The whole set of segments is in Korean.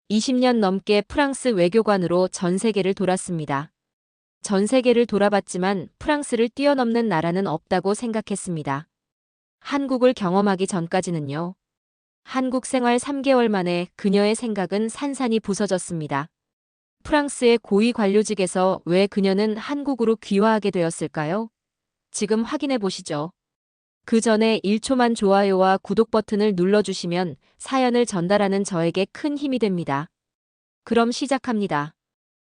20년 넘게 프랑스 외교관으로 전 세계를 돌았습니다. 전 세계를 돌아봤지만 프랑스를 뛰어넘는 나라는 없다고 생각했습니다. 한국을 경험하기 전까지는요. 한국 생활 3개월 만에 그녀의 생각은 산산이 부서졌습니다. 프랑스의 고위 관료직에서 왜 그녀는 한국으로 귀화하게 되었을까요? 지금 확인해 보시죠. 그 전에 1초만 좋아요와 구독 버튼을 눌러주시면 사연을 전달하는 저에게 큰 힘이 됩니다. 그럼 시작합니다.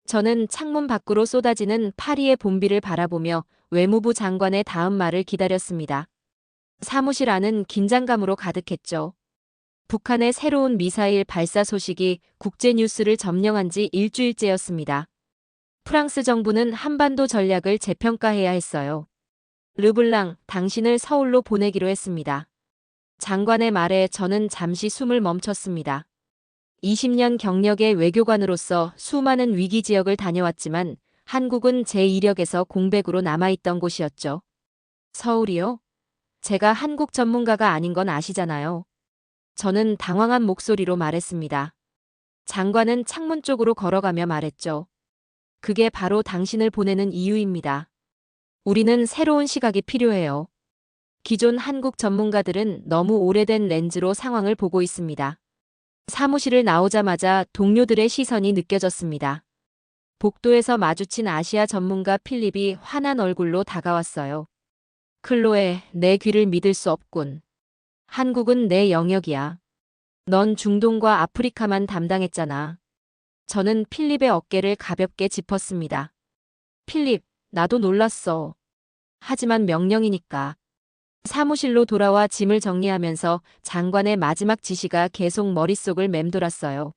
저는 창문 밖으로 쏟아지는 파리의 봄비를 바라보며 외무부 장관의 다음 말을 기다렸습니다. 사무실 안은 긴장감으로 가득했죠. 북한의 새로운 미사일 발사 소식이 국제뉴스를 점령한 지 일주일째였습니다. 프랑스 정부는 한반도 전략을 재평가해야 했어요. 르블랑, 당신을 서울로 보내기로 했습니다. 장관의 말에 저는 잠시 숨을 멈췄습니다. 20년 경력의 외교관으로서 수많은 위기 지역을 다녀왔지만 한국은 제 이력에서 공백으로 남아있던 곳이었죠. 서울이요? 제가 한국 전문가가 아닌 건 아시잖아요. 저는 당황한 목소리로 말했습니다. 장관은 창문 쪽으로 걸어가며 말했죠. 그게 바로 당신을 보내는 이유입니다. 우리는 새로운 시각이 필요해요. 기존 한국 전문가들은 너무 오래된 렌즈로 상황을 보고 있습니다. 사무실을 나오자마자 동료들의 시선이 느껴졌습니다. 복도에서 마주친 아시아 전문가 필립이 환한 얼굴로 다가왔어요. 클로에, 내 귀를 믿을 수 없군. 한국은 내 영역이야. 넌 중동과 아프리카만 담당했잖아. 저는 필립의 어깨를 가볍게 짚었습니다. 필립, 나도 놀랐어. 하지만 명령이니까. 사무실로 돌아와 짐을 정리하면서 장관의 마지막 지시가 계속 머릿속을 맴돌았어요.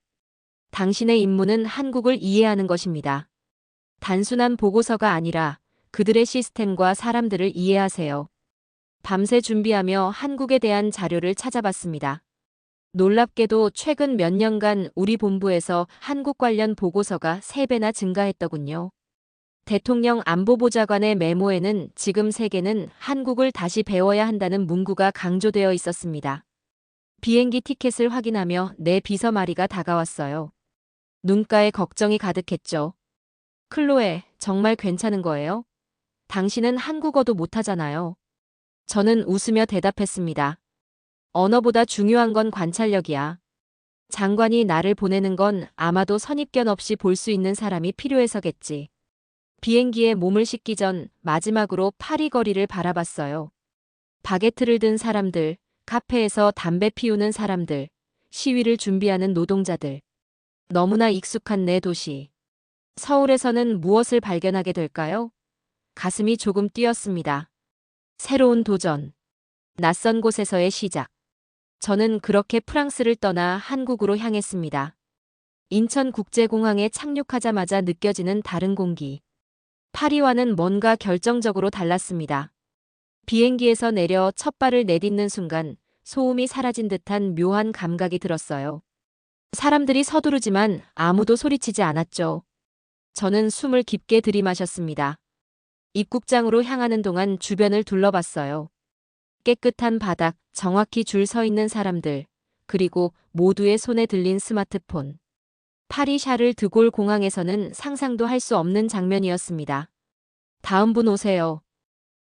당신의 임무는 한국을 이해하는 것입니다. 단순한 보고서가 아니라 그들의 시스템과 사람들을 이해하세요. 밤새 준비하며 한국에 대한 자료를 찾아봤습니다. 놀랍게도 최근 몇 년간 우리 본부에서 한국 관련 보고서가 3배나 증가했더군요. 대통령 안보보좌관의 메모에는 지금 세계는 한국을 다시 배워야 한다는 문구가 강조되어 있었습니다. 비행기 티켓을 확인하며 내 비서 마리가 다가왔어요. 눈가에 걱정이 가득했죠. 클로에, 정말 괜찮은 거예요? 당신은 한국어도 못하잖아요. 저는 웃으며 대답했습니다. 언어보다 중요한 건 관찰력이야. 장관이 나를 보내는 건 아마도 선입견 없이 볼 수 있는 사람이 필요해서겠지. 비행기에 몸을 싣기 전 마지막으로 파리 거리를 바라봤어요. 바게트를 든 사람들, 카페에서 담배 피우는 사람들, 시위를 준비하는 노동자들. 너무나 익숙한 내 도시. 서울에서는 무엇을 발견하게 될까요? 가슴이 조금 뛰었습니다. 새로운 도전. 낯선 곳에서의 시작. 저는 그렇게 프랑스를 떠나 한국으로 향했습니다. 인천국제공항에 착륙하자마자 느껴지는 다른 공기. 파리와는 뭔가 결정적으로 달랐습니다. 비행기에서 내려 첫 발을 내딛는 순간 소음이 사라진 듯한 묘한 감각이 들었어요. 사람들이 서두르지만 아무도 소리치지 않았죠. 저는 숨을 깊게 들이마셨습니다. 입국장으로 향하는 동안 주변을 둘러봤어요. 깨끗한 바닥, 정확히 줄 서 있는 사람들, 그리고 모두의 손에 들린 스마트폰. 파리 샤를 드골 공항에서는 상상도 할 수 없는 장면이었습니다. 다음 분 오세요.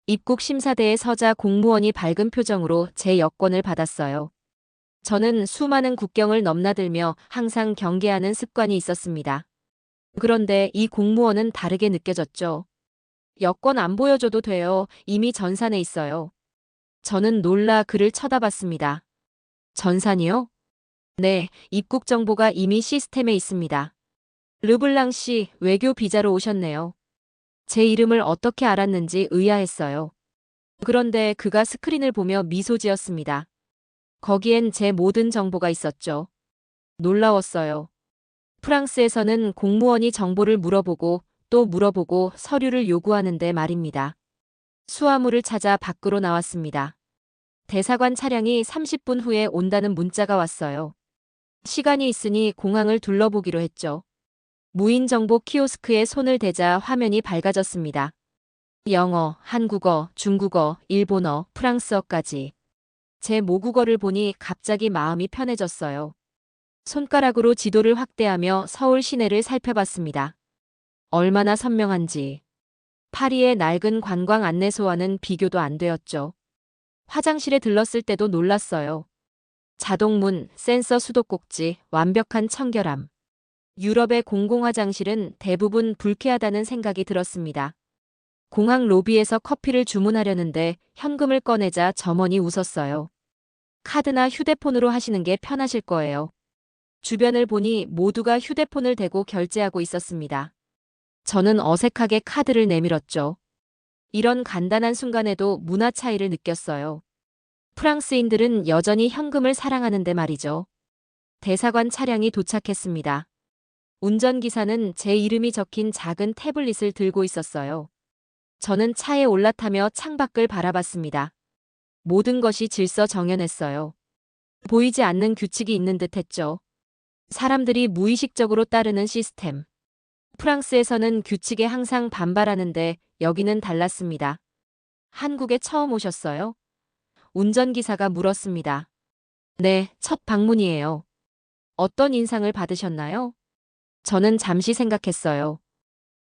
입국 심사대에 서자 공무원이 밝은 표정으로 제 여권을 받았어요. 저는 수많은 국경을 넘나들며 항상 경계하는 습관이 있었습니다. 그런데 이 공무원은 다르게 느껴졌죠. 여권 안 보여줘도 돼요. 이미 전산에 있어요. 저는 놀라 그를 쳐다봤습니다. 전산이요? 네, 입국 정보가 이미 시스템에 있습니다. 르블랑 씨, 외교 비자로 오셨네요. 제 이름을 어떻게 알았는지 의아했어요. 그런데 그가 스크린을 보며 미소 지었습니다. 거기엔 제 모든 정보가 있었죠. 놀라웠어요. 프랑스에서는 공무원이 정보를 물어보고 또 물어보고 서류를 요구하는데 말입니다. 수화물을 찾아 밖으로 나왔습니다. 대사관 차량이 30분 후에 온다는 문자가 왔어요. 시간이 있으니 공항을 둘러보기로 했죠. 무인 정보 키오스크에 손을 대자 화면이 밝아졌습니다. 영어, 한국어, 중국어, 일본어, 프랑스어까지. 제 모국어를 보니 갑자기 마음이 편해졌어요. 손가락으로 지도를 확대하며 서울 시내를 살펴봤습니다. 얼마나 선명한지. 파리의 낡은 관광 안내소와는 비교도 안 되었죠. 화장실에 들렀을 때도 놀랐어요. 자동문, 센서 수도꼭지, 완벽한 청결함. 유럽의 공공화장실은 대부분 불쾌하다는 생각이 들었습니다. 공항 로비에서 커피를 주문하려는데 현금을 꺼내자 점원이 웃었어요. 카드나 휴대폰으로 하시는 게 편하실 거예요. 주변을 보니 모두가 휴대폰을 대고 결제하고 있었습니다. 저는 어색하게 카드를 내밀었죠. 이런 간단한 순간에도 문화 차이를 느꼈어요. 프랑스인들은 여전히 현금을 사랑하는데 말이죠. 대사관 차량이 도착했습니다. 운전기사는 제 이름이 적힌 작은 태블릿을 들고 있었어요. 저는 차에 올라타며 창밖을 바라봤습니다. 모든 것이 질서정연했어요. 보이지 않는 규칙이 있는 듯 했죠. 사람들이 무의식적으로 따르는 시스템. 프랑스에서는 규칙에 항상 반발하는데 여기는 달랐습니다. 한국에 처음 오셨어요? 운전기사가 물었습니다. 네, 첫 방문이에요. 어떤 인상을 받으셨나요? 저는 잠시 생각했어요.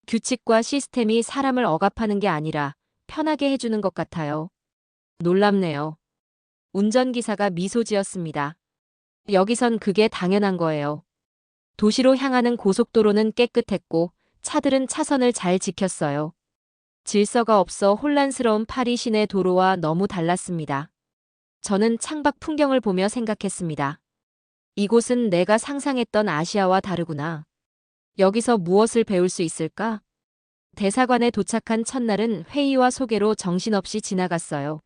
규칙과 시스템이 사람을 억압하는 게 아니라 편하게 해주는 것 같아요. 놀랍네요. 운전기사가 미소 지었습니다. 여기선 그게 당연한 거예요. 도시로 향하는 고속도로는 깨끗했고 차들은 차선을 잘 지켰어요. 질서가 없어 혼란스러운 파리 시내 도로와 너무 달랐습니다. 저는 창밖 풍경을 보며 생각했습니다. 이곳은 내가 상상했던 아시아와 다르구나. 여기서 무엇을 배울 수 있을까? 대사관에 도착한 첫날은 회의와 소개로 정신없이 지나갔어요.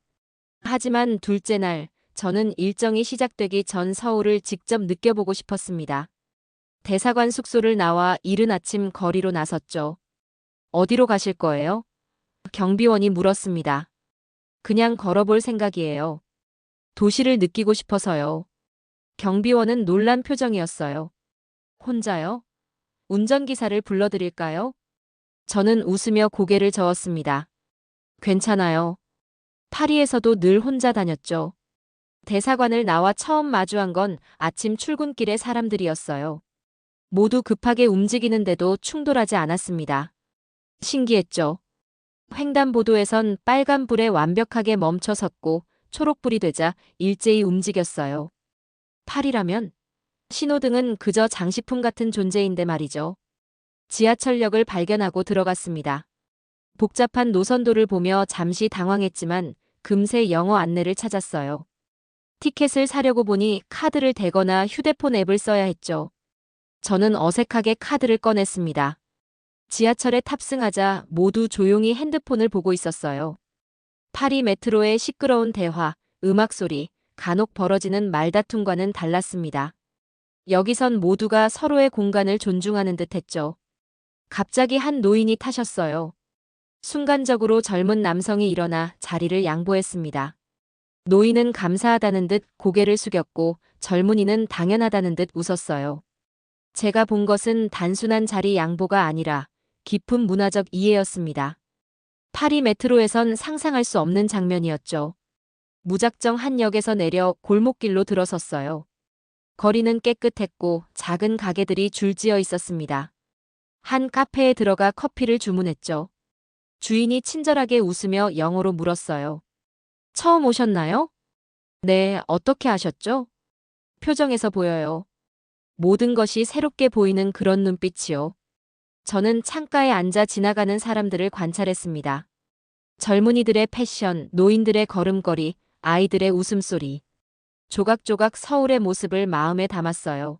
하지만 둘째 날, 저는 일정이 시작되기 전 서울을 직접 느껴보고 싶었습니다. 대사관 숙소를 나와 이른 아침 거리로 나섰죠. 어디로 가실 거예요? 경비원이 물었습니다. 그냥 걸어볼 생각이에요. 도시를 느끼고 싶어서요. 경비원은 놀란 표정이었어요. 혼자요? 운전기사를 불러드릴까요? 저는 웃으며 고개를 저었습니다. 괜찮아요. 파리에서도 늘 혼자 다녔죠. 대사관을 나와 처음 마주한 건 아침 출근길의 사람들이었어요. 모두 급하게 움직이는데도 충돌하지 않았습니다. 신기했죠. 횡단보도에선 빨간불에 완벽하게 멈춰 섰고 초록불이 되자 일제히 움직였어요. 파리라면 신호등은 그저 장식품 같은 존재인데 말이죠. 지하철역을 발견하고 들어갔습니다. 복잡한 노선도를 보며 잠시 당황했지만 금세 영어 안내를 찾았어요. 티켓을 사려고 보니 카드를 대거나 휴대폰 앱을 써야 했죠. 저는 어색하게 카드를 꺼냈습니다. 지하철에 탑승하자 모두 조용히 핸드폰을 보고 있었어요. 파리 메트로의 시끄러운 대화, 음악 소리, 간혹 벌어지는 말다툼과는 달랐습니다. 여기선 모두가 서로의 공간을 존중하는 듯 했죠. 갑자기 한 노인이 타셨어요. 순간적으로 젊은 남성이 일어나 자리를 양보했습니다. 노인은 감사하다는 듯 고개를 숙였고 젊은이는 당연하다는 듯 웃었어요. 제가 본 것은 단순한 자리 양보가 아니라 깊은 문화적 이해였습니다. 파리 메트로에선 상상할 수 없는 장면이었죠. 무작정 한 역에서 내려 골목길로 들어섰어요. 거리는 깨끗했고 작은 가게들이 줄지어 있었습니다. 한 카페에 들어가 커피를 주문했죠. 주인이 친절하게 웃으며 영어로 물었어요. 처음 오셨나요? 네, 어떻게 아셨죠? 표정에서 보여요. 모든 것이 새롭게 보이는 그런 눈빛이요. 저는 창가에 앉아 지나가는 사람들을 관찰했습니다. 젊은이들의 패션, 노인들의 걸음걸이, 아이들의 웃음소리. 조각조각 서울의 모습을 마음에 담았어요.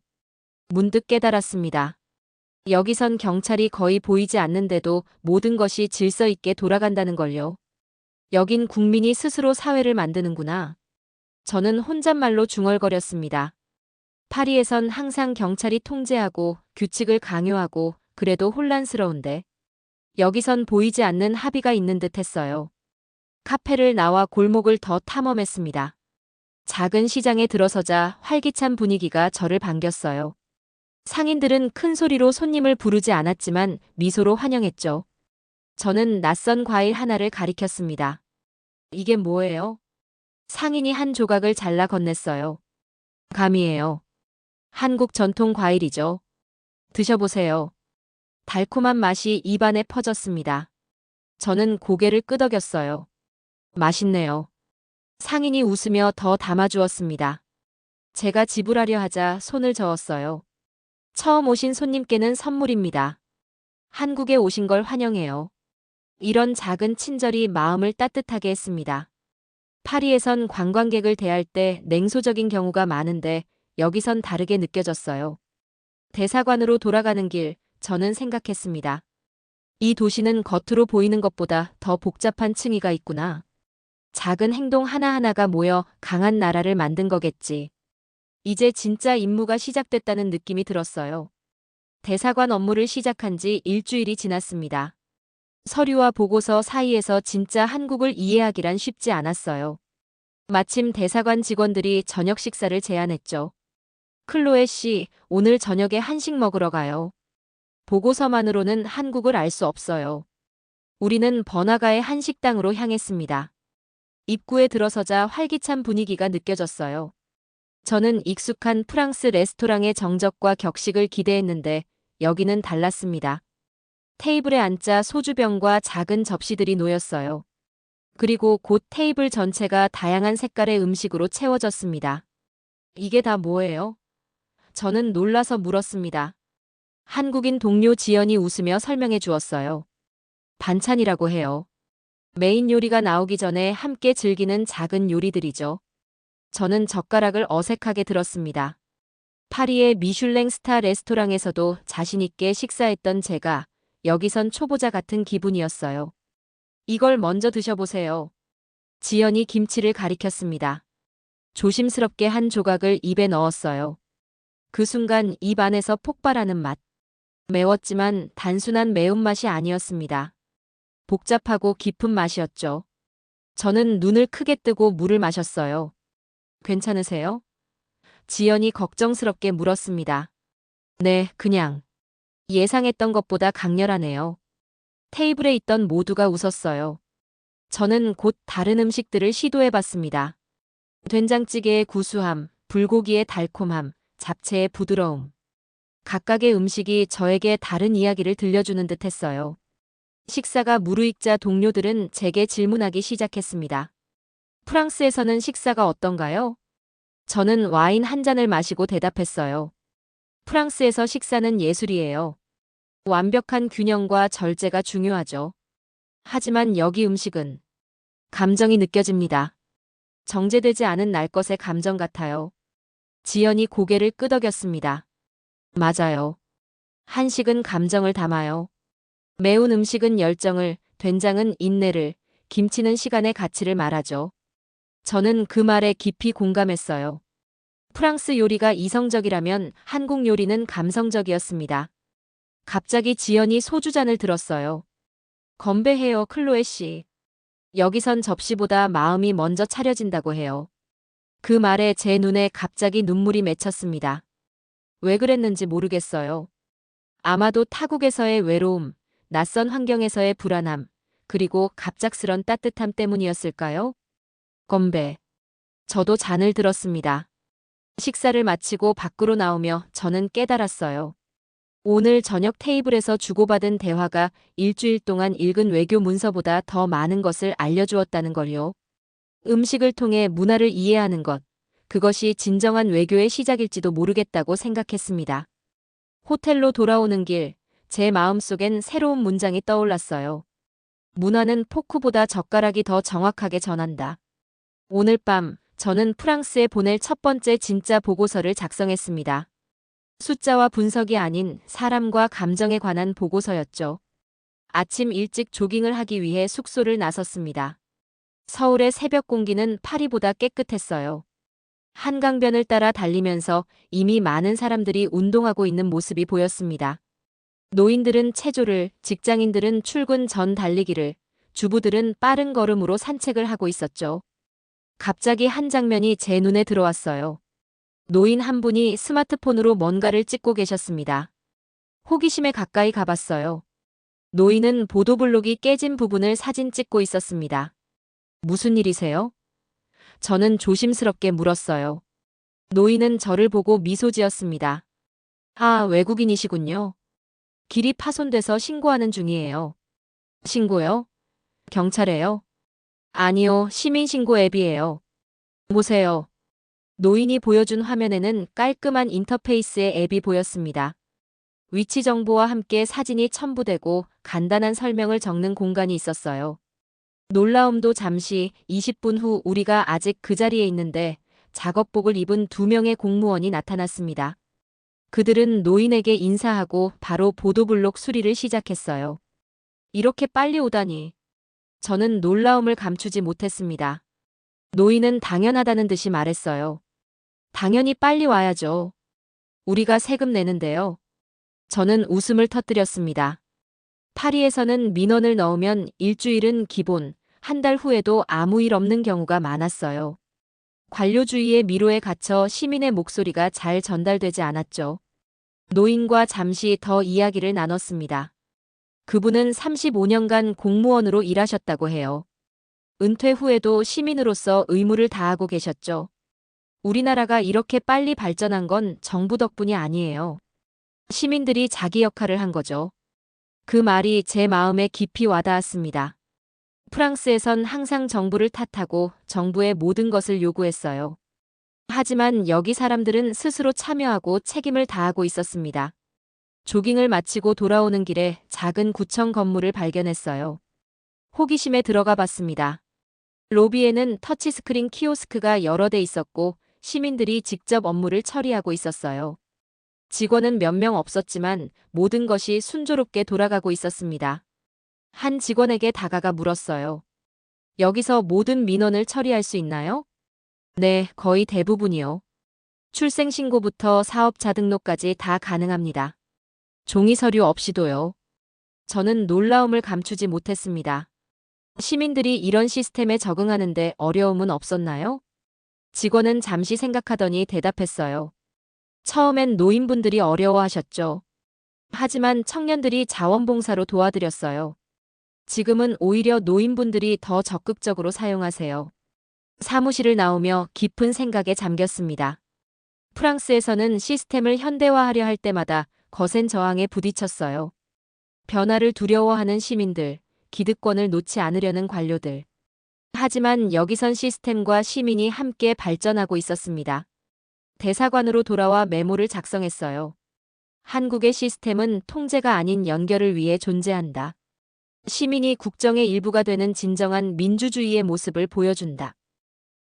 문득 깨달았습니다. 여기선 경찰이 거의 보이지 않는데도 모든 것이 질서 있게 돌아간다는 걸요. 여긴 국민이 스스로 사회를 만드는구나. 저는 혼잣말로 중얼거렸습니다. 파리에선 항상 경찰이 통제하고 규칙을 강요하고 그래도 혼란스러운데 여기선 보이지 않는 합의가 있는 듯 했어요. 카페를 나와 골목을 더 탐험했습니다. 작은 시장에 들어서자 활기찬 분위기가 저를 반겼어요. 상인들은 큰 소리로 손님을 부르지 않았지만 미소로 환영했죠. 저는 낯선 과일 하나를 가리켰습니다. 이게 뭐예요? 상인이 한 조각을 잘라 건넸어요. 감이에요. 한국 전통 과일이죠. 드셔보세요. 달콤한 맛이 입안에 퍼졌습니다. 저는 고개를 끄덕였어요. 맛있네요. 상인이 웃으며 더 담아주었습니다. 제가 지불하려 하자 손을 저었어요. 처음 오신 손님께는 선물입니다. 한국에 오신 걸 환영해요. 이런 작은 친절이 마음을 따뜻하게 했습니다. 파리에선 관광객을 대할 때 냉소적인 경우가 많은데 여기선 다르게 느껴졌어요. 대사관으로 돌아가는 길, 저는 생각했습니다. 이 도시는 겉으로 보이는 것보다 더 복잡한 층위가 있구나. 작은 행동 하나하나가 모여 강한 나라를 만든 거겠지. 이제 진짜 임무가 시작됐다는 느낌이 들었어요. 대사관 업무를 시작한 지 일주일이 지났습니다. 서류와 보고서 사이에서 진짜 한국을 이해하기란 쉽지 않았어요. 마침 대사관 직원들이 저녁 식사를 제안했죠. 클로에 씨, 오늘 저녁에 한식 먹으러 가요. 보고서만으로는 한국을 알 수 없어요. 우리는 번화가의 한 식당으로 향했습니다. 입구에 들어서자 활기찬 분위기가 느껴졌어요. 저는 익숙한 프랑스 레스토랑의 정적과 격식을 기대했는데 여기는 달랐습니다. 테이블에 앉자 소주병과 작은 접시들이 놓였어요. 그리고 곧 테이블 전체가 다양한 색깔의 음식으로 채워졌습니다. 이게 다 뭐예요? 저는 놀라서 물었습니다. 한국인 동료 지연이 웃으며 설명해 주었어요. 반찬이라고 해요. 메인 요리가 나오기 전에 함께 즐기는 작은 요리들이죠. 저는 젓가락을 어색하게 들었습니다. 파리의 미슐랭 스타 레스토랑에서도 자신있게 식사했던 제가 여기선 초보자 같은 기분이었어요. 이걸 먼저 드셔보세요. 지연이 김치를 가리켰습니다. 조심스럽게 한 조각을 입에 넣었어요. 그 순간 입 안에서 폭발하는 맛. 매웠지만 단순한 매운맛이 아니었습니다. 복잡하고 깊은 맛이었죠. 저는 눈을 크게 뜨고 물을 마셨어요. 괜찮으세요? 지연이 걱정스럽게 물었습니다. 네, 그냥. 예상했던 것보다 강렬하네요. 테이블에 있던 모두가 웃었어요. 저는 곧 다른 음식들을 시도해봤습니다. 된장찌개의 구수함, 불고기의 달콤함, 잡채의 부드러움. 각각의 음식이 저에게 다른 이야기를 들려주는 듯 했어요. 식사가 무르익자 동료들은 제게 질문하기 시작했습니다. 프랑스에서는 식사가 어떤가요? 저는 와인 한 잔을 마시고 대답했어요. 프랑스에서 식사는 예술이에요. 완벽한 균형과 절제가 중요하죠. 하지만 여기 음식은 감정이 느껴집니다. 정제되지 않은 날 것의 감정 같아요. 지연이 고개를 끄덕였습니다. 맞아요. 한식은 감정을 담아요. 매운 음식은 열정을, 된장은 인내를, 김치는 시간의 가치를 말하죠. 저는 그 말에 깊이 공감했어요. 프랑스 요리가 이성적이라면 한국 요리는 감성적이었습니다. 갑자기 지연이 소주잔을 들었어요. 건배해요, 클로에 씨. 여기선 접시보다 마음이 먼저 차려진다고 해요. 그 말에 제 눈에 갑자기 눈물이 맺혔습니다. 왜 그랬는지 모르겠어요. 아마도 타국에서의 외로움, 낯선 환경에서의 불안함, 그리고 갑작스런 따뜻함 때문이었을까요? 건배. 저도 잔을 들었습니다. 식사를 마치고 밖으로 나오며 저는 깨달았어요. 오늘 저녁 테이블에서 주고받은 대화가 일주일 동안 읽은 외교 문서보다 더 많은 것을 알려주었다는 걸요. 음식을 통해 문화를 이해하는 것, 그것이 진정한 외교의 시작일지도 모르겠다고 생각했습니다. 호텔로 돌아오는 길, 제 마음속엔 새로운 문장이 떠올랐어요. 문화는 포크보다 젓가락이 더 정확하게 전한다. 오늘 밤, 저는 프랑스에 보낼 첫 번째 진짜 보고서를 작성했습니다. 숫자와 분석이 아닌 사람과 감정에 관한 보고서였죠. 아침 일찍 조깅을 하기 위해 숙소를 나섰습니다. 서울의 새벽 공기는 파리보다 깨끗했어요. 한강변을 따라 달리면서 이미 많은 사람들이 운동하고 있는 모습이 보였습니다. 노인들은 체조를, 직장인들은 출근 전 달리기를, 주부들은 빠른 걸음으로 산책을 하고 있었죠. 갑자기 한 장면이 제 눈에 들어왔어요. 노인 한 분이 스마트폰으로 뭔가를 찍고 계셨습니다. 호기심에 가까이 가봤어요. 노인은 보도블록이 깨진 부분을 사진 찍고 있었습니다. 무슨 일이세요? 저는 조심스럽게 물었어요. 노인은 저를 보고 미소 지었습니다. 아, 외국인이시군요. 길이 파손돼서 신고하는 중이에요. 신고요? 경찰에요? 아니요, 시민신고 앱이에요. 보세요. 노인이 보여준 화면에는 깔끔한 인터페이스의 앱이 보였습니다. 위치 정보와 함께 사진이 첨부되고 간단한 설명을 적는 공간이 있었어요. 놀라움도 잠시 20분 후 우리가 아직 그 자리에 있는데 작업복을 입은 2명의 공무원이 나타났습니다. 그들은 노인에게 인사하고 바로 보도블록 수리를 시작했어요. 이렇게 빨리 오다니. 저는 놀라움을 감추지 못했습니다. 노인은 당연하다는 듯이 말했어요. 당연히 빨리 와야죠. 우리가 세금 내는데요. 저는 웃음을 터뜨렸습니다. 파리에서는 민원을 넣으면 일주일은 기본, 한 달 후에도 아무 일 없는 경우가 많았어요. 관료주의의 미로에 갇혀 시민의 목소리가 잘 전달되지 않았죠. 노인과 잠시 더 이야기를 나눴습니다. 그분은 35년간 공무원으로 일하셨다고 해요. 은퇴 후에도 시민으로서 의무를 다하고 계셨죠. 우리나라가 이렇게 빨리 발전한 건 정부 덕분이 아니에요. 시민들이 자기 역할을 한 거죠. 그 말이 제 마음에 깊이 와닿았습니다. 프랑스에선 항상 정부를 탓하고 정부의 모든 것을 요구했어요. 하지만 여기 사람들은 스스로 참여하고 책임을 다하고 있었습니다. 조깅을 마치고 돌아오는 길에 작은 구청 건물을 발견했어요. 호기심에 들어가 봤습니다. 로비에는 터치스크린 키오스크가 여러 대 있었고 시민들이 직접 업무를 처리하고 있었어요. 직원은 몇 명 없었지만 모든 것이 순조롭게 돌아가고 있었습니다. 한 직원에게 다가가 물었어요. 여기서 모든 민원을 처리할 수 있나요? 네, 거의 대부분이요. 출생신고부터 사업자 등록까지 다 가능합니다. 종이 서류 없이도요. 저는 놀라움을 감추지 못했습니다. 시민들이 이런 시스템에 적응하는데 어려움은 없었나요? 직원은 잠시 생각하더니 대답했어요. 처음엔 노인분들이 어려워하셨죠. 하지만 청년들이 자원봉사로 도와드렸어요. 지금은 오히려 노인분들이 더 적극적으로 사용하세요. 사무실을 나오며 깊은 생각에 잠겼습니다. 프랑스에서는 시스템을 현대화하려 할 때마다 거센 저항에 부딪혔어요. 변화를 두려워하는 시민들, 기득권을 놓지 않으려는 관료들. 하지만 여기선 시스템과 시민이 함께 발전하고 있었습니다. 대사관으로 돌아와 메모를 작성했어요. 한국의 시스템은 통제가 아닌 연결을 위해 존재한다. 시민이 국정의 일부가 되는 진정한 민주주의의 모습을 보여준다.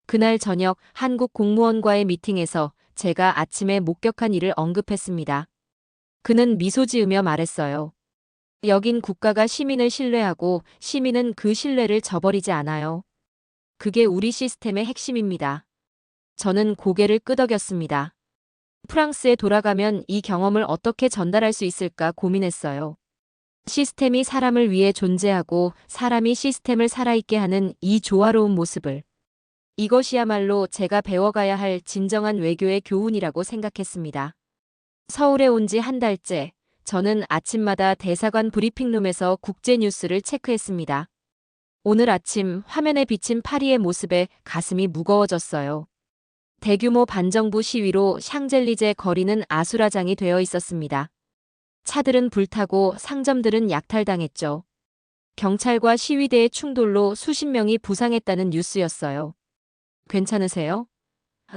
그날 저녁 한국 공무원과의 미팅에서 제가 아침에 목격한 일을 언급했습니다. 그는 미소 지으며 말했어요. 여긴 국가가 시민을 신뢰하고 시민은 그 신뢰를 저버리지 않아요. 그게 우리 시스템의 핵심입니다. 저는 고개를 끄덕였습니다. 프랑스에 돌아가면 이 경험을 어떻게 전달할 수 있을까 고민했어요. 시스템이 사람을 위해 존재하고 사람이 시스템을 살아있게 하는 이 조화로운 모습을. 이것이야말로 제가 배워가야 할 진정한 외교의 교훈이라고 생각했습니다. 서울에 온 지 한 달째, 저는 아침마다 대사관 브리핑룸에서 국제 뉴스를 체크했습니다. 오늘 아침 화면에 비친 파리의 모습에 가슴이 무거워졌어요. 대규모 반정부 시위로 샹젤리제 거리는 아수라장이 되어 있었습니다. 차들은 불타고 상점들은 약탈당했죠. 경찰과 시위대의 충돌로 수십 명이 부상했다는 뉴스였어요. 괜찮으세요?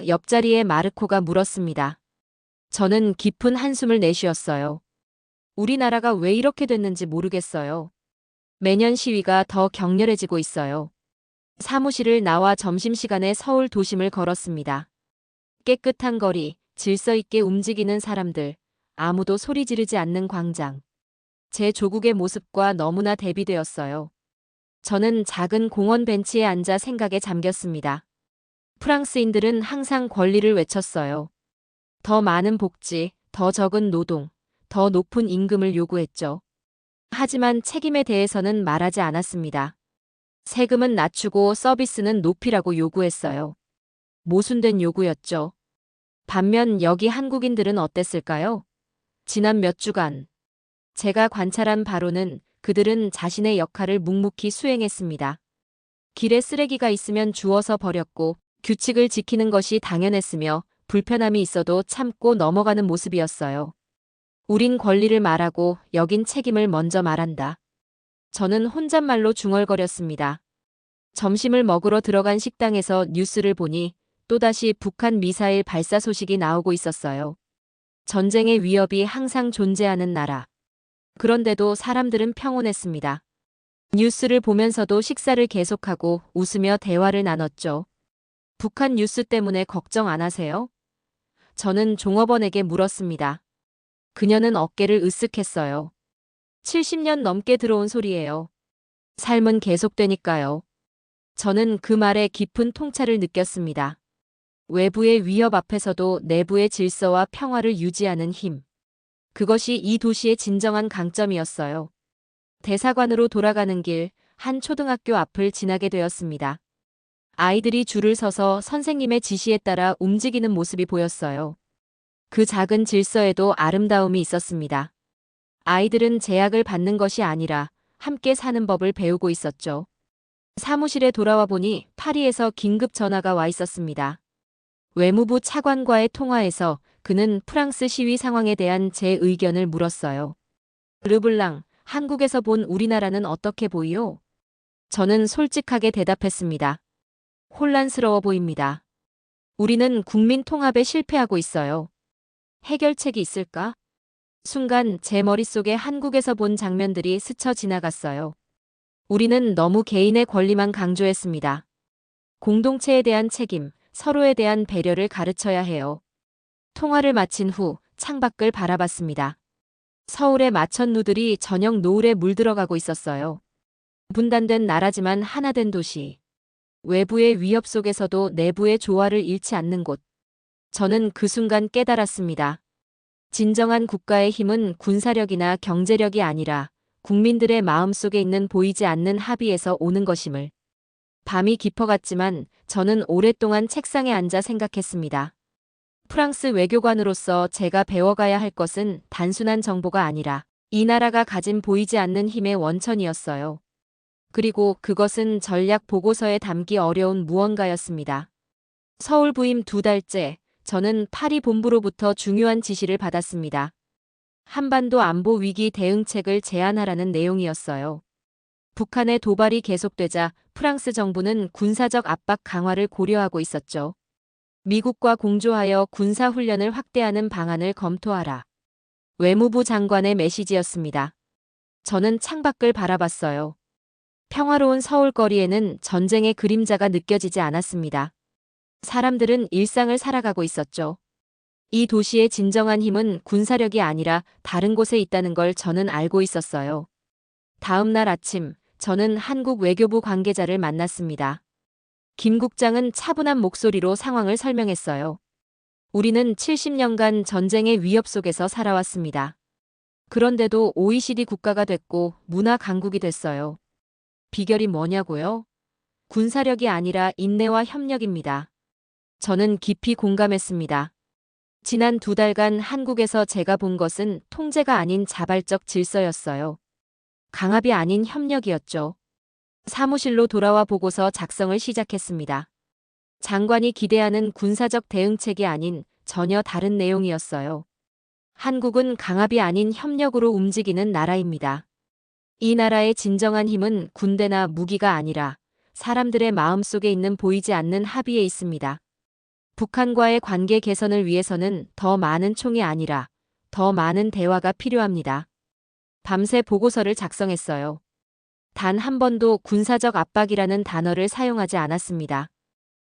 옆자리에 마르코가 물었습니다. 저는 깊은 한숨을 내쉬었어요. 우리나라가 왜 이렇게 됐는지 모르겠어요. 매년 시위가 더 격렬해지고 있어요. 사무실을 나와 점심시간에 서울 도심을 걸었습니다. 깨끗한 거리, 질서 있게 움직이는 사람들, 아무도 소리 지르지 않는 광장. 제 조국의 모습과 너무나 대비되었어요. 저는 작은 공원 벤치에 앉아 생각에 잠겼습니다. 프랑스인들은 항상 권리를 외쳤어요. 더 많은 복지, 더 적은 노동, 더 높은 임금을 요구했죠. 하지만 책임에 대해서는 말하지 않았습니다. 세금은 낮추고 서비스는 높이라고 요구했어요. 모순된 요구였죠. 반면 여기 한국인들은 어땠을까요? 지난 몇 주간 제가 관찰한 바로는 그들은 자신의 역할을 묵묵히 수행했습니다. 길에 쓰레기가 있으면 주워서 버렸고 규칙을 지키는 것이 당연했으며 불편함이 있어도 참고 넘어가는 모습이었어요. 우린 권리를 말하고 여긴 책임을 먼저 말한다. 저는 혼잣말로 중얼거렸습니다. 점심을 먹으러 들어간 식당에서 뉴스를 보니 또다시 북한 미사일 발사 소식이 나오고 있었어요. 전쟁의 위협이 항상 존재하는 나라. 그런데도 사람들은 평온했습니다. 뉴스를 보면서도 식사를 계속하고 웃으며 대화를 나눴죠. 북한 뉴스 때문에 걱정 안 하세요? 저는 종업원에게 물었습니다. 그녀는 어깨를 으쓱했어요. 70년 넘게 들어온 소리예요. 삶은 계속되니까요. 저는 그 말에 깊은 통찰을 느꼈습니다. 외부의 위협 앞에서도 내부의 질서와 평화를 유지하는 힘. 그것이 이 도시의 진정한 강점이었어요. 대사관으로 돌아가는 길, 한 초등학교 앞을 지나게 되었습니다. 아이들이 줄을 서서 선생님의 지시에 따라 움직이는 모습이 보였어요. 그 작은 질서에도 아름다움이 있었습니다. 아이들은 제약을 받는 것이 아니라 함께 사는 법을 배우고 있었죠. 사무실에 돌아와 보니 파리에서 긴급 전화가 와 있었습니다. 외무부 차관과의 통화에서 그는 프랑스 시위 상황에 대한 제 의견을 물었어요. 르블랑, 한국에서 본 우리나라는 어떻게 보이요? 저는 솔직하게 대답했습니다. 혼란스러워 보입니다. 우리는 국민 통합에 실패하고 있어요. 해결책이 있을까? 순간 제 머릿속에 한국에서 본 장면들이 스쳐 지나갔어요. 우리는 너무 개인의 권리만 강조했습니다. 공동체에 대한 책임, 서로에 대한 배려를 가르쳐야 해요. 통화를 마친 후 창밖을 바라봤습니다. 서울의 마천루들이 저녁 노을에 물들어가고 있었어요. 분단된 나라지만 하나된 도시. 외부의 위협 속에서도 내부의 조화를 잃지 않는 곳. 저는 그 순간 깨달았습니다. 진정한 국가의 힘은 군사력이나 경제력이 아니라 국민들의 마음속에 있는 보이지 않는 합의에서 오는 것임을. 밤이 깊어갔지만 저는 오랫동안 책상에 앉아 생각했습니다. 프랑스 외교관으로서 제가 배워가야 할 것은 단순한 정보가 아니라 이 나라가 가진 보이지 않는 힘의 원천이었어요. 그리고 그것은 전략 보고서에 담기 어려운 무언가였습니다. 서울 부임 2달째, 저는 파리 본부로부터 중요한 지시를 받았습니다. 한반도 안보 위기 대응책을 제안하라는 내용이었어요. 북한의 도발이 계속되자 프랑스 정부는 군사적 압박 강화를 고려하고 있었죠. 미국과 공조하여 군사훈련을 확대하는 방안을 검토하라. 외무부 장관의 메시지였습니다. 저는 창밖을 바라봤어요. 평화로운 서울 거리에는 전쟁의 그림자가 느껴지지 않았습니다. 사람들은 일상을 살아가고 있었죠. 이 도시의 진정한 힘은 군사력이 아니라 다른 곳에 있다는 걸 저는 알고 있었어요. 다음 날 아침, 저는 한국 외교부 관계자를 만났습니다. 김 국장은 차분한 목소리로 상황을 설명했어요. 우리는 70년간 전쟁의 위협 속에서 살아왔습니다. 그런데도 OECD 국가가 됐고 문화 강국이 됐어요. 비결이 뭐냐고요? 군사력이 아니라 인내와 협력입니다. 저는 깊이 공감했습니다. 지난 2달간 한국에서 제가 본 것은 통제가 아닌 자발적 질서였어요. 강압이 아닌 협력이었죠. 사무실로 돌아와 보고서 작성을 시작했습니다. 장관이 기대하는 군사적 대응책이 아닌 전혀 다른 내용이었어요. 한국은 강압이 아닌 협력으로 움직이는 나라입니다. 이 나라의 진정한 힘은 군대나 무기가 아니라 사람들의 마음속에 있는 보이지 않는 합의에 있습니다. 북한과의 관계 개선을 위해서는 더 많은 총이 아니라 더 많은 대화가 필요합니다. 밤새 보고서를 작성했어요. 단 한 번도 군사적 압박이라는 단어를 사용하지 않았습니다.